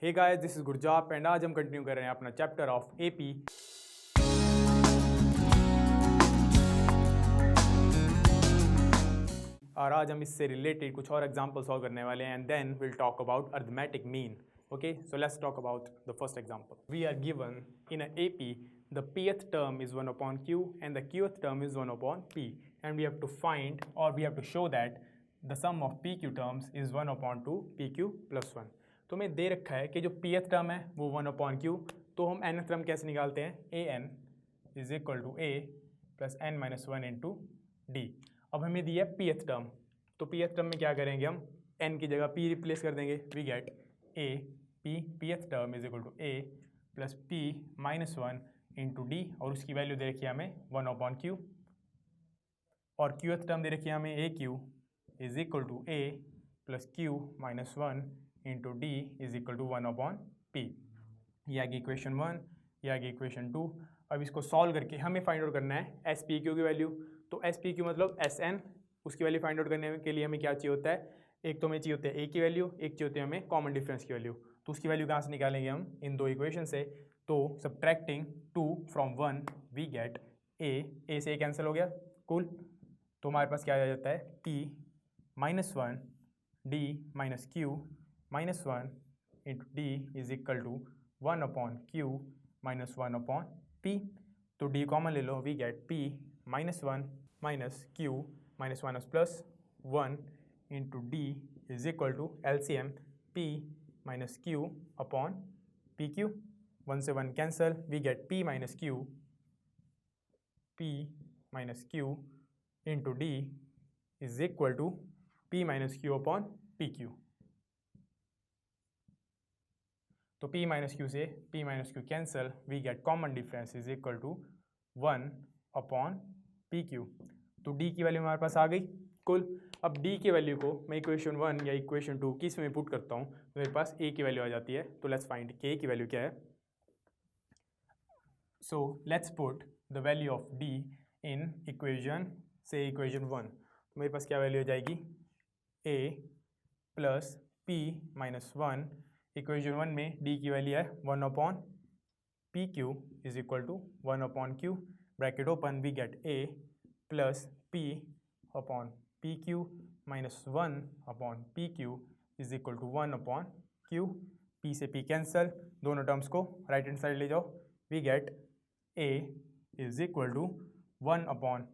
Hey guys, this is Gurjap and आज हम continue कर रहे हैं अपना चैप्टर ऑफ एपी। और आज हम इससे रिलेटेड कुछ और एग्जांपल सॉल्व करने वाले हैं and then will talk about arithmetic mean. Okay, so let's talk about the first example. We are given in an AP the pth term is 1 upon q and the qth term is 1 upon p, and we have to find or we have to show that the sum of pq terms is 1 upon 2 pq plus 1. तो हमें दे रखा है कि जो pth term है वो 1 upon q, तो हम nth टर्म कैसे निकालते हैं, an is equal to a plus n minus 1 into d. अब हमें दिया है pth टर्म, तो pth टर्म में क्या करेंगे, हम n की जगह p रिप्लेस कर देंगे, we get a pth term is equal to a plus p minus 1 into d, और उसकी वैल्यू दे रखी है हमें 1 अपॉन q, और qth टर्म दे रखी है हमें aq is equal to a plus q minus 1 into D is equal to 1 upon p। ये आ गई इक्वेशन 1, ये आ गई इक्वेशन 2। अब इसको सॉल्व करके हमें फाइंड आउट करना है एस पी क्यू की वैल्यू। तो एस पी क्यू मतलब एस एन, उसकी वैल्यू फाइंड आउट करने के लिए हमें क्या चाहिए होता है, एक तो हमें चाहिए होता है ए की वैल्यू, एक चाहिए होती है हमें कॉमन डिफरेंस की वैल्यू। तो उसकी वैल्यू कहाँ से निकालेंगे हम, इन दो इक्वेशन से। तो subtracting 2 from 1 we get a से ए कैंसिल हो गया, कूल। तो हमारे पास क्या आ जाता है, P minus 1 D minus Q minus 1 into D is equal to 1 upon Q minus 1 upon P. तो डी कॉमन ले लो, we get P minus 1 minus Q minus minus plus 1 into D is equal to LCM P minus Q upon P Q. 1 से 1 cancel, we get P minus Q into D is equal to P minus Q upon P q. तो p minus q से p minus q cancel, we get common difference is equal to 1 upon P q. तो d की value हमारे पास आ गई, कुल। अब d की वैल्यू को मैं इक्वेशन 1 या इक्वेशन 2 किस में पुट करता हूँ, तो मेरे पास a की वैल्यू आ जाती है। तो लेट्स फाइंड k की वैल्यू क्या है। So let's put the value of d in equation से इक्वेशन 1। तो मेरे पास क्या वैल्यू आ जाएगी, a plus p minus 1। Equation 1 में d की वैल्यू है 1 upon P Q is equal to 1 upon q, bracket open, we get a plus p upon P Q minus 1 upon P Q is equal to 1 upon q. p से p cancel, दोनों terms को right hand side ले जाओ, we get a is equal to 1 upon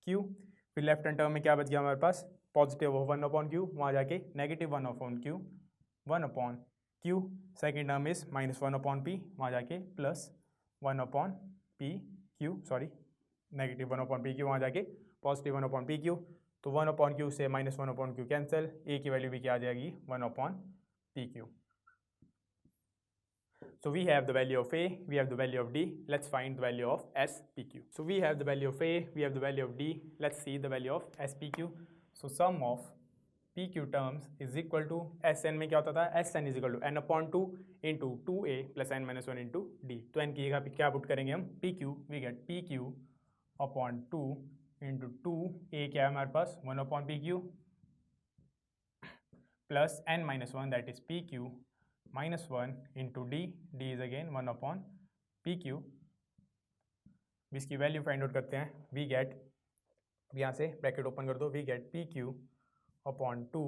q. फिर left hand term में क्या बच गया हमारे पास, पॉजिटिव ऑफ 1 अपॉन क्यू, वहाँ जाके negative 1 upon q, 1 upon q. Second term is minus 1 upon p, वहाँ जाके plus 1 upon P q, sorry negative 1 upon P q, वहाँ जाके पॉजिटिव 1 अपॉन पी क्यू। तो 1 अपॉन क्यू से माइनस 1 अपॉन क्यू कैंसिल, ए की value भी क्या आ जाएगी, 1 upon P Q. So we have the value of A, we have the value of D, let's find the value of SPQ. So we have the value of A, we have the value of D, let's see the value of SPQ. So sum of PQ terms is equal to Sn में क्या होता था, Sn is equal to n upon 2 into 2A plus n minus 1 into D. तो n की जगह पे क्या put करेंगे हम, PQ, we get PQ upon 2 into 2A क्या है हमारे पास, 1 upon PQ plus n minus 1 that is PQ minus 1 into d, d is again 1 upon pq। इसकी वैल्यू फाइंड आउट करते हैं, वी गेट, यहाँ से ब्रैकेट ओपन कर दो, we get pq upon 2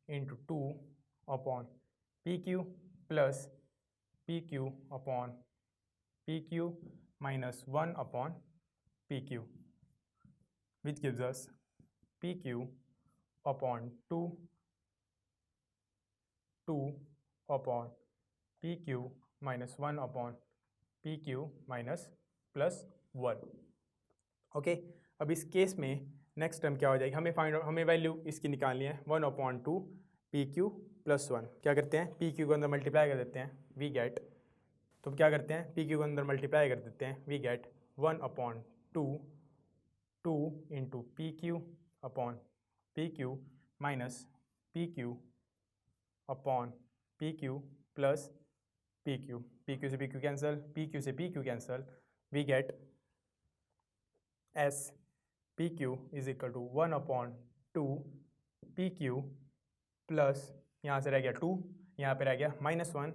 into 2 upon pq plus pq upon pq minus 1 upon pq, which gives us pq upon 2 upon P Q minus 1 upon P Q minus plus 1। Okay, अब इस case में next term क्या हो जाएगी, हमें value इसकी निकालनी है 1 अपॉन 2 पी क्यू प्लस 1। क्या करते हैं, पी क्यू को अंदर मल्टीप्लाई कर देते हैं, वी गेट, तो क्या करते हैं, पी क्यू को अंदर मल्टीप्लाई कर देते हैं, we get 1 upon 2 into P Q upon P Q minus P Q upon P Q plus P Q. P Q से P Q cancel, P Q से P Q cancel, we get S P Q is equal to 1 upon 2 P Q plus, यहाँ से रह गया 2, यहाँ पे रह गया minus 1,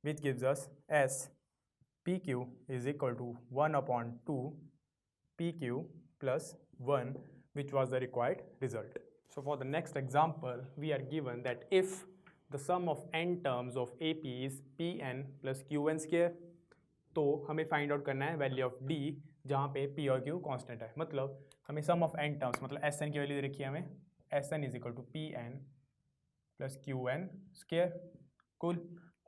which gives us S PQ is equal to 1 upon 2 PQ plus 1, which was the required result. So for the next example, we are given that if the sum of n terms of AP is Pn plus Qn square, तो हमें find out करना है value of D जहाँ पे P और Q constant है. मतलब हमें सम ऑफ n टर्म्स मतलब Sn की वैल्यू दे रखी है हमें, Sn is equal to Pn plus Qn square कुल.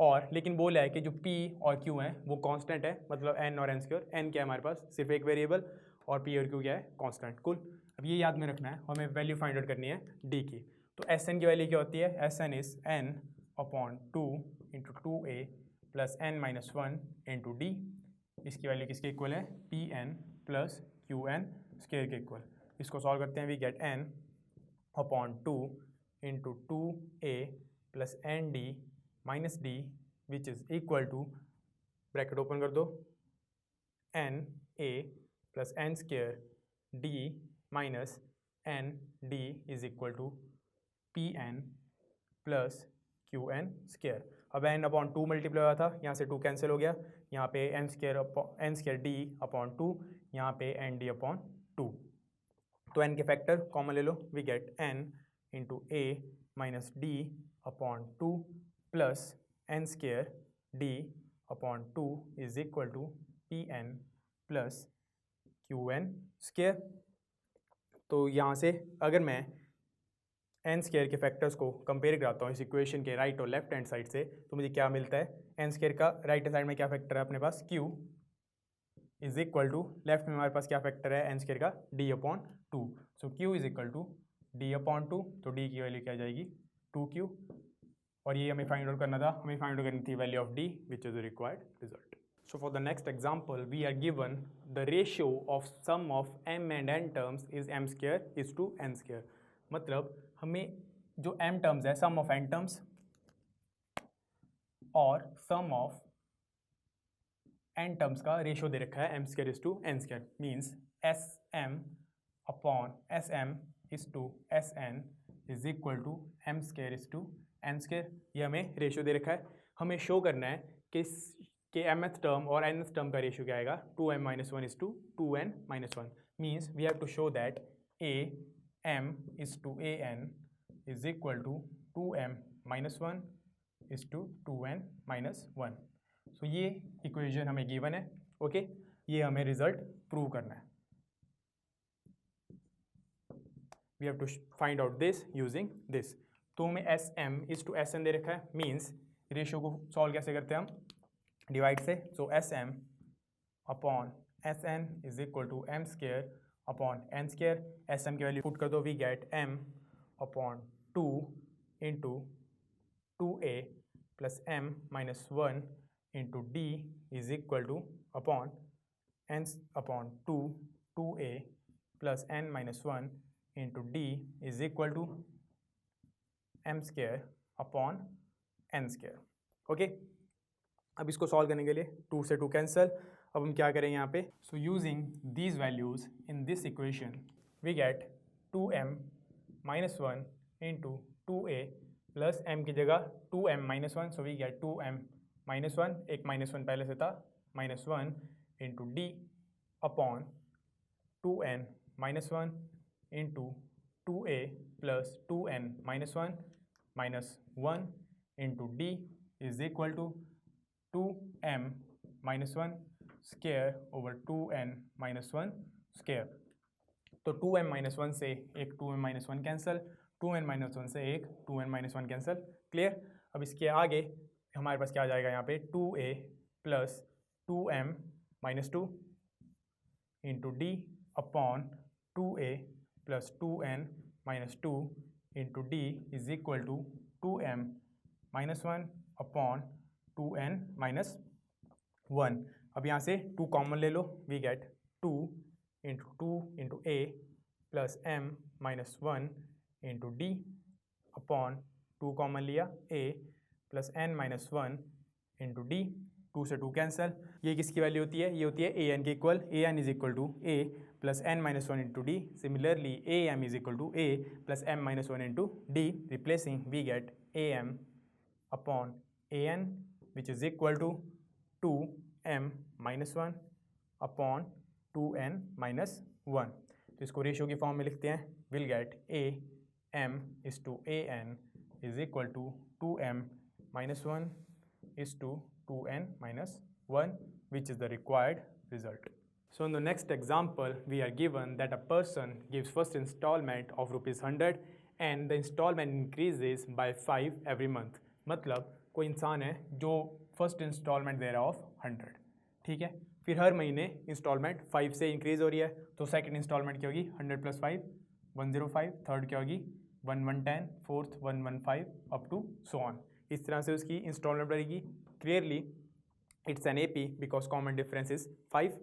और लेकिन बोला है कि जो P और Q हैं वो कांस्टेंट है, मतलब n और n स्क्वायर. n क्या है हमारे पास, सिर्फ एक वेरिएबल, और P और Q क्या है, कांस्टेंट कुल. अब ये याद में रखना है, हमें वैल्यू फाइंड आउट करनी है D की. तो Sn की वैल्यू क्या होती है, Sn is n upon 2 into 2a plus n minus 1 into d. इसकी वैल्यू किसके इक्वल है, Pn प्लस Qn स्क्वायर के इक्वल. इसको सॉल्व करते हैं, we get n upon 2 into 2a plus n d minus d which is equal to, bracket open कर दो, n a plus N square d minus n d is equal to P N plus Q N square. अब N upon 2 multiply हुआ था, यहाँ से 2 cancel हो गया, यहाँ पे एन स्क्वायर डी अपॉन 2, यहाँ पे एन डी अपॉन 2. तो एन के फैक्टर कॉमन ले लो, we get N into A minus D upon 2 plus N square D upon 2 is equal to P N plus Q N square. तो यहाँ से अगर मैं एन स्क्वायर के फैक्टर्स को कंपेयर कराता हूँ इस इक्वेशन के राइट और लेफ्ट हैंड साइड से, तो मुझे क्या मिलता है, एन स्क्वायर का राइट हैंड साइड में क्या फैक्टर है अपने पास, Q is equal to, left में हमारे पास क्या फैक्टर है एन स्क्वायर का, D upon 2. So Q is equal to D upon 2, तो डी की वैल्यू क्या आ जाएगी, 2q. और ये हमें फाइंड आउट करना था, हमें फाइंड आउट करनी थी value of D which is the required result. So for the next example, we are given the ratio of sum of m and n terms is m square is to n square. मतलब हमें जो m terms है, sum of n terms और sum of n terms का ratio दे रखा है m square is to n square. Means sm upon sm is to sn is equal to m square is to n square. ये हमें ratio दे रखा है. हमें show करना है कि mth टर्म और nth टर्म का रेशियो क्या आएगा, 2m minus 1 is to 2n minus 1. Means we have to show that am is to an is equal to 2m minus 1 is to 2n minus 1. सो ये equation हमें given है. Okay, ये हमें result prove करना है. We have to find out this using this. तो हमें sm is to sn दे रखा है. मीन्स रेशियो को सॉल्व कैसे करते हैं हम, डिवाइड से. So sm upon sn is equal to m square upon n square. sm की वैल्यू पुट कर दो, we get m upon 2 into 2a plus m minus 1 into D is equal to upon n upon 2a plus n minus 1 into D is equal to m square upon n square. Okay, अब इसको solve करने के लिए 2 से 2 cancel. अब हम क्या करेंगे यहाँ पे, so using these values in this equation we get 2m minus 1 into 2a plus m की जगह 2m minus 1. So we get 2m minus 1, एक माइनस 1 पहले से था, minus 1 into D upon 2n minus 1 into 2a plus 2n minus 1 minus 1 into D is equal to 2m minus 1 square over 2n minus 1 square. तो 2m minus 1 से एक 2m minus 1 cancel, 2n minus 1 से एक 2n minus 1 cancel. Clear. अब इसके आगे हमारे पास क्या आ जाएगा यहाँ पे, 2a plus 2m minus 2 into D upon 2a plus 2n minus 2 into D is equal to 2m minus 1 upon 2n minus 1. अब यहाँ से 2 कॉमन ले लो, we get 2 into a plus m minus 1 into D upon 2 common लिया, a plus n minus 1 into D. 2 से 2 cancel. ये किसकी value होती है, ये होती है an के equal. an is equal to a plus n minus 1 into d. Similarly am is equal to a plus m minus 1 into d. Replacing we get am upon an which is equal to 2m-1 upon 2n-1। तो इसको ratio की form में लिखते हैं, will get am/an is equal to 2m-1 is to 2n-1, which is the required result. So in the next example, we are given that a person gives first installment of ₹100 and the installment increases by 5 every month. मतलब कोई इंसान है जो first instalment दे रहा of 100, ठीक है, फिर हर महीने इंस्टॉलमेंट 5 से इंक्रीज हो रही है, तो सेकंड इंस्टॉलमेंट क्या होगी 100 + 5 105, थर्ड क्या होगी 110, fourth 115 up to so on. इस तरह से उसकी इंस्टॉलमेंट बढ़ेगी। Clearly it's an AP because common difference is 5।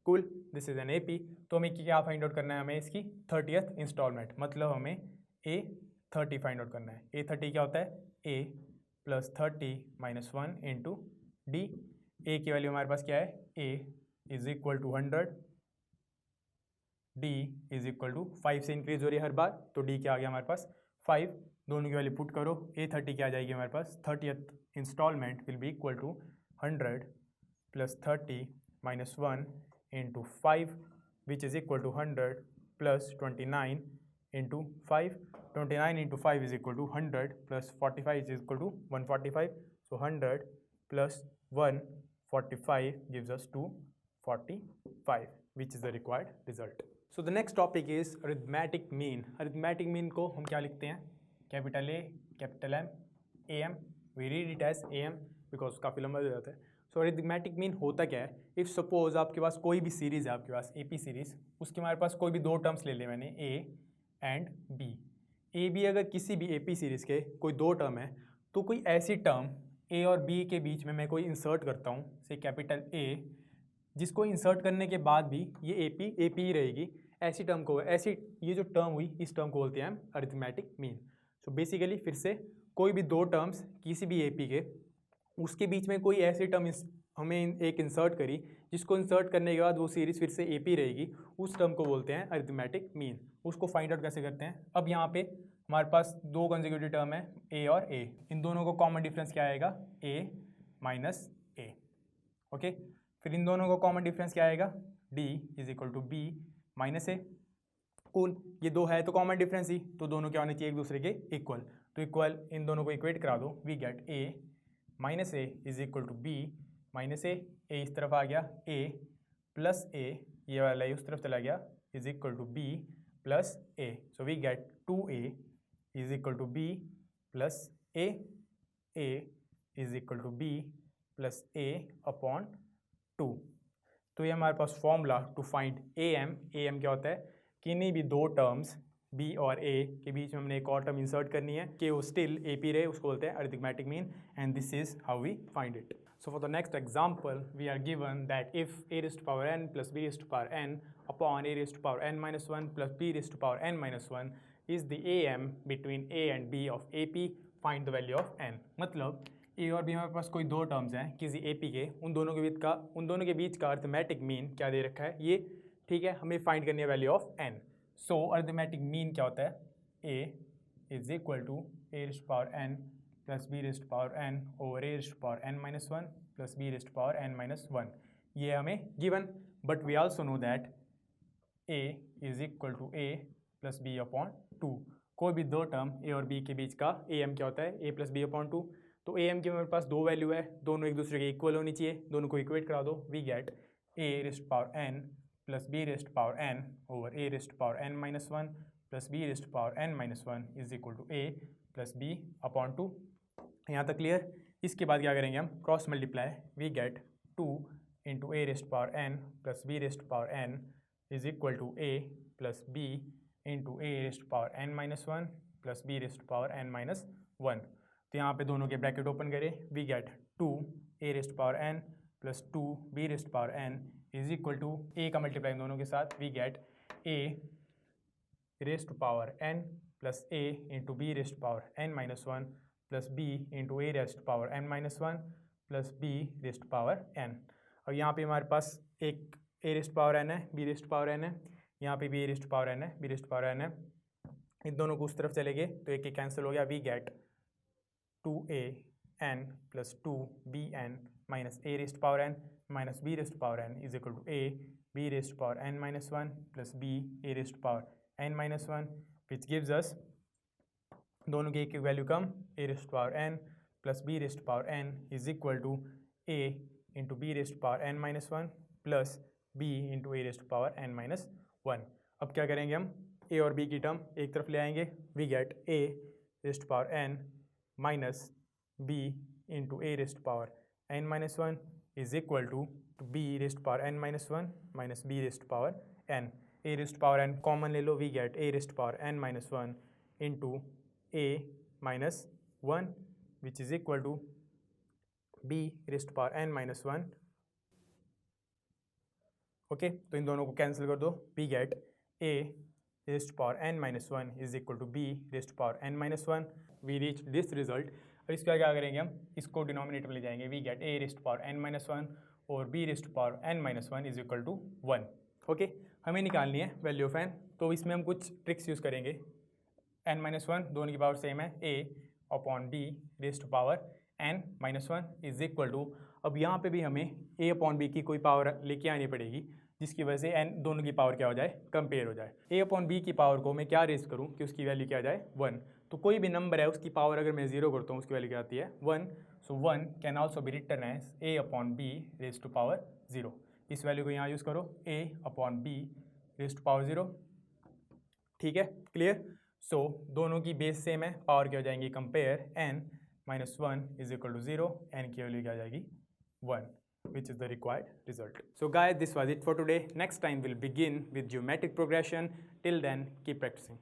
Cool, this is an AP. तो हमें क्या फाइंड आउट करना है, हमें इसकी 30th इंस्टॉलमेंट, मतलब हमें A30 फाइंड आउट करना है। A30 क्या होता है, A + 30 - 1 इंटू डी। ए की वैल्यू हमारे पास क्या है, A is equal to 100, d is equal to 5 से इंक्रीज हो रही है हर बार, तो डी क्या आ गया हमारे पास 5। दोनों की वैल्यू पुट करो, A30 क्या आ जाएगी हमारे पास, 30th installment will be equal to 100 + 30 - 1 into 5 which is equal to 100 + 29 into 5। 29 into 5 is equal to 100 + 45 is equal to 145। So 100 + 145 gives us 245, which is the required result. So the next topic is arithmetic mean. Arithmetic mean को हम क्या लिखते हैं, capital A, capital M, AM. We read it as AM because काफ़ी लंबा हो जाता है। सो अरिथमेटिक मीन होता क्या है, इफ़ सपोज आपके पास कोई भी सीरीज़ है, आपके पास AP सीरीज़, उसके हमारे पास कोई भी दो टर्म्स ले लिए मैंने A and B। A B अगर किसी भी AP सीरीज़ के कोई दो टर्म है, तो कोई ऐसी टर्म A और B के बीच में मैं कोई इंसर्ट करता हूँ, से कैपिटल A, जिसको इंसर्ट करने के बाद भी ये AP ही रहेगी, ऐसी टर्म को, ऐसी ये जो टर्म हुई, इस टर्म को बोलते हैं हम अरिथमेटिक मीन। सो बेसिकली फिर से कोई भी दो टर्म्स किसी भी AP के, उसके बीच में कोई ऐसी टर्म हमें एक इंसर्ट करी, जिसको इंसर्ट करने के बाद वो सीरीज़ फिर से AP रहेगी, उस टर्म को बोलते हैं अरिथमेटिक मीन। उसको फाइंड आउट कैसे करते हैं, अब यहाँ पे हमारे पास दो कंसेक्यूटिव टर्म है A और A, इन दोनों को कॉमन डिफरेंस क्या आएगा, A - A। ओके, फिर इन दोनों को कॉमन डिफरेंस क्या आएगा, D is equal to B - A। Cool, ये दो है तो कॉमन डिफरेंस ही, तो दोनों क्या होने चाहिए एक दूसरे के इक्वल, तो इक्वल इन दोनों को इक्वेट करा दो, we get A - A is equal to B - A। A इस तरफ आ गया, A + A, ये वाला उस तरफ चला गया, is equal to B + A। So we get 2A is equal to B + A। A is equal to B + A upon 2। तो ये हमारे पास formula to find AM। AM क्या होता है, किन्हीं भी दो टर्म्स B और A के बीच में हमने एक और टर्म इंसर्ट करनी है कि वो स्टिल AP रहे, उसको बोलते हैं arithmetic mean, and this is how we find it. So for the next example, we are given that if a⁻n + b⁻n upon a⁻n-1 + b⁻n-1 is the AM between A and B of AP, find the value of n। मतलब A और B हमारे पास कोई दो terms हैं किसी AP के, उन दोनों के बीच का अरिथमेटिक मीन क्या दे रखा है ये, ठीक है, हमें फाइंड करनी है value of n। So arithmetic mean क्या होता है, A is equal to a⁻n + b⁻n over a⁻n-1 + b⁻n-1, ये हमें given, but we also know that A is equal to A + b upon 2। कोई भी दो टर्म A और B के बीच का AM क्या होता है, A + b अपॉन 2। तो AM की हमारे पास दो वैल्यू है, दोनों एक दूसरे के इक्वल होनी चाहिए, दोनों को इक्वेट करा दो, we get a⁻n + b⁻n over a⁻n-1 + b⁻n-1 is equal to A + b upon 2। यहाँ तक क्लियर। इसके बाद क्या करेंगे हम, cross multiply, we get 2 into a⁻n + b⁻n is equal to A + b into a⁻n-1 + b⁻n-1। तो यहाँ पे दोनों के ब्रैकेट ओपन करें, we get 2 a⁻n + 2 b⁻n is equal to A का मल्टीप्लाई दोनों के साथ, we get a⁻n + A into b⁻n-1 + b into a⁻n-1 + b⁻n। और यहाँ पे हमारे पास एक a⁻n है, b⁻n है, यहाँ पे भी a⁻n है, b⁻n है, इन दोनों को उस तरफ चले गए तो एक कैंसिल हो गया, we get 2a n plus 2bn minus a raised to power n minus b raised to power n is equal to a b raised to power n minus 1 plus b a raised to power n minus 1, which gives us दोनों की एक value come a raised to power n plus b raised to power n is equal to a into b raised to power n minus 1 plus b into a raised to power n minus 1. अब क्या करेंगे हम a और b की term एक तरफ ले आएंगे. We get a raised to power n minus b into a raised to power n minus 1 is equal to b raised to power n minus 1 minus b raised to power n. a raised to power n common ले लो. We get a raised to power n minus 1 into a minus 1 which is equal to b raised to power n minus 1. Okay, तो इन दोनों को cancel कर दो. We get a raised to power n minus 1 is equal to b raised to power n minus 1. We reach this result. और इसका क्या करेंगे हम, इसको डिनोमिनेटर में ले जाएंगे. We get a raised to power n minus 1 और b raised to power n minus 1 is equal to 1. Okay, हमें निकालनी है वैल्यू ऑफ n. तो इसमें हम कुछ ट्रिक्स यूज़ करेंगे. n minus 1 दोनों की पावर सेम है. a upon b raised to power n minus 1 is equal to, अब यहाँ पे भी हमें a अपॉन b की कोई पावर लेके आनी पड़ेगी जिसकी वजह से n दोनों की पावर क्या हो जाए, कंपेयर हो जाए. a अपॉन b की पावर को मैं क्या रेस करूँ कि उसकी वैल्यू क्या आ जाए 1. तो कोई भी नंबर है उसकी पावर अगर मैं 0 करता हूँ उसकी वैल्यू क्या आती है 1. सो 1 can also be written as a upon b raise to power 0. इस वैल्यू को यहाँ यूज़ करो, a upon b raise to power 0. ठीक है, क्लियर. सो दोनों की बेस सेम है, पावर क्या हो जाएंगी compare. n minus 1 is equal to 0, n की वैल्यू क्या आ जाएगी 1, which is the required result. So guys, this was it for today. Next time we'll begin with geometric progression. Till then, keep practicing.